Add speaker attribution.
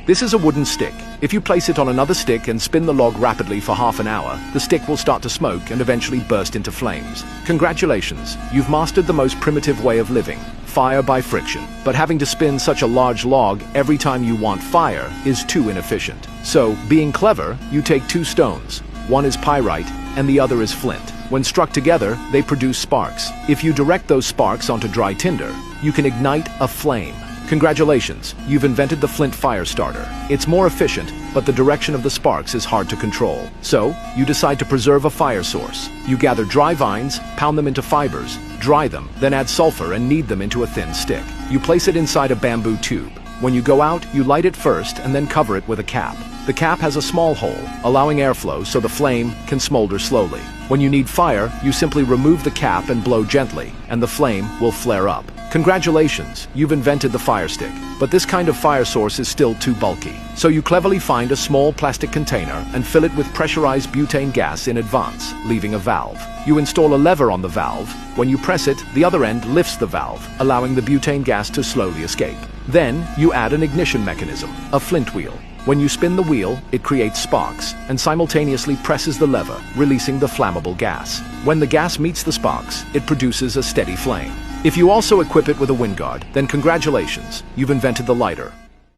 Speaker 1: This is a wooden stick. If you place it on another stick and spin the log rapidly for half an hour, the stick will start to smoke and eventually burst into flames. Congratulations, you've mastered the most primitive way of living, fire by friction. But having to spin such a large log every time you want fire is too inefficient. So, being clever, you take two stones. One is pyrite and the other is flint. When struck together, they produce sparks. If you direct those sparks onto dry tinder, you can ignite a flame. Congratulations, you've invented the flint fire starter. It's more efficient, but the direction of the sparks is hard to control. So, you decide to preserve a fire source. You gather dry vines, pound them into fibers, dry them, then add sulfur and knead them into a thin stick. You place it inside a bamboo tube. When you go out, you light it first and then cover it with a cap. The cap has a small hole, allowing airflow so the flame can smolder slowly. When you need fire, you simply remove the cap and blow gently, and the flame will flare up. Congratulations, you've invented the fire stick. But this kind of fire source is still too bulky. So you cleverly find a small plastic container and fill it with pressurized butane gas in advance, leaving a valve. You install a lever on the valve. When you press it, the other end lifts the valve, allowing the butane gas to slowly escape. Then, you add an ignition mechanism, a flint wheel. When you spin the wheel, it creates sparks and simultaneously presses the lever, releasing the flammable gas. When the gas meets the sparks, it produces a steady flame. If you also equip it with a wind guard, then congratulations, you've invented the lighter.